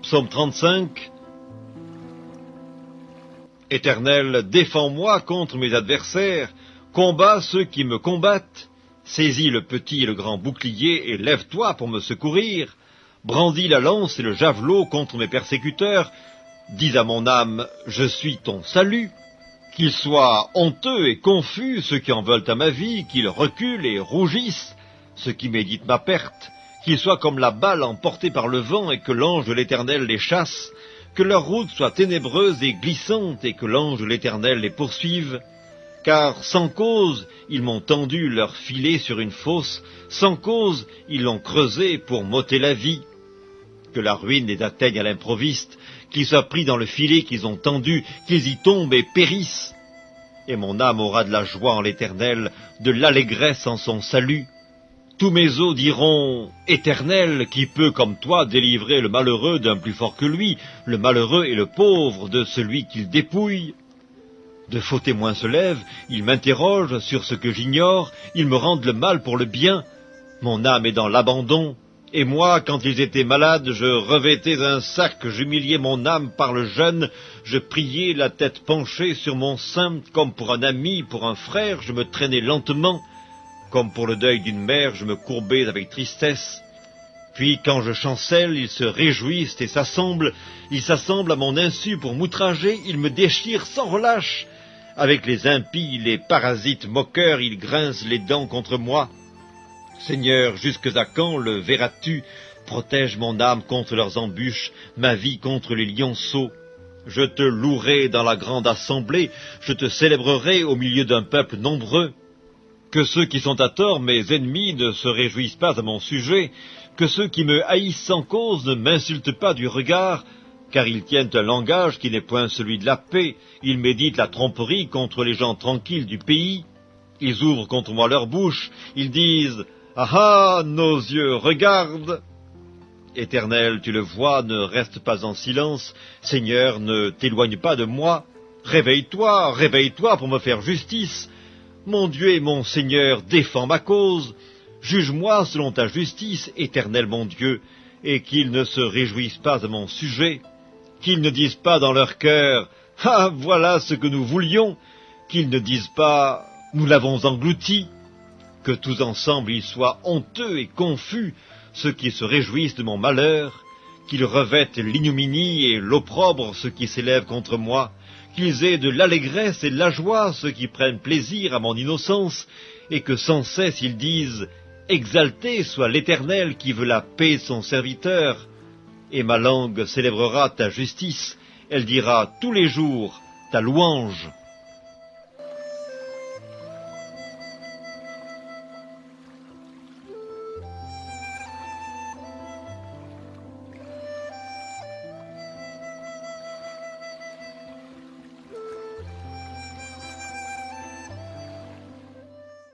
Psaume 35. Éternel, défends-moi contre mes adversaires, combats ceux qui me combattent. Saisis le petit et le grand bouclier et lève-toi pour me secourir. Brandis la lance et le javelot contre mes persécuteurs. Dis à mon âme, je suis ton salut. Qu'ils soient honteux et confus ceux qui en veulent à ma vie, qu'ils reculent et rougissent ceux qui méditent ma perte. Qu'ils soient comme la balle emportée par le vent et que l'ange de l'Éternel les chasse. Que leur route soit ténébreuse et glissante et que l'ange de l'Éternel les poursuive. Car sans cause, ils m'ont tendu leur filet sur une fosse, sans cause, ils l'ont creusé pour m'ôter la vie. Que la ruine les atteigne à l'improviste, qu'ils soient pris dans le filet qu'ils ont tendu, qu'ils y tombent et périssent. Et mon âme aura de la joie en l'Éternel, de l'allégresse en son salut. Tous mes os diront, Éternel, qui peut comme toi délivrer le malheureux d'un plus fort que lui, le malheureux et le pauvre de celui qu'il dépouille. De faux témoins se lèvent, ils m'interrogent sur ce que j'ignore, ils me rendent le mal pour le bien. Mon âme est dans l'abandon, et moi, quand ils étaient malades, je revêtais un sac, j'humiliais mon âme par le jeûne, je priais la tête penchée sur mon sein, comme pour un ami, pour un frère, je me traînais lentement. Comme pour le deuil d'une mère, je me courbais avec tristesse. Puis, quand je chancelle, ils se réjouissent et s'assemblent. Ils s'assemblent à mon insu pour m'outrager. Ils me déchirent sans relâche. Avec les impies, les parasites moqueurs, ils grincent les dents contre moi. Seigneur, jusque à quand le verras-tu? Protège mon âme contre leurs embûches, ma vie contre les lionceaux. Je te louerai dans la grande assemblée. Je te célébrerai au milieu d'un peuple nombreux. Que ceux qui sont à tort, mes ennemis, ne se réjouissent pas à mon sujet, que ceux qui me haïssent sans cause ne m'insultent pas du regard, car ils tiennent un langage qui n'est point celui de la paix, ils méditent la tromperie contre les gens tranquilles du pays, ils ouvrent contre moi leur bouche, ils disent « Ah ah, nos yeux regardent !» Éternel, tu le vois, ne reste pas en silence, Seigneur, ne t'éloigne pas de moi, réveille-toi, réveille-toi pour me faire justice. Mon Dieu et mon Seigneur, défends ma cause. Juge-moi selon ta justice, Éternel mon Dieu, et qu'ils ne se réjouissent pas à mon sujet, qu'ils ne disent pas dans leur cœur « Ah, voilà ce que nous voulions », qu'ils ne disent pas « Nous l'avons englouti », que tous ensemble ils soient honteux et confus, ceux qui se réjouissent de mon malheur, qu'ils revêtent l'ignominie et l'opprobre ceux qui s'élèvent contre moi, qu'ils aient de l'allégresse et de la joie ceux qui prennent plaisir à mon innocence, et que sans cesse ils disent « Exalté soit l'Éternel qui veut la paix de son serviteur ». Et ma langue célébrera ta justice, elle dira tous les jours ta louange.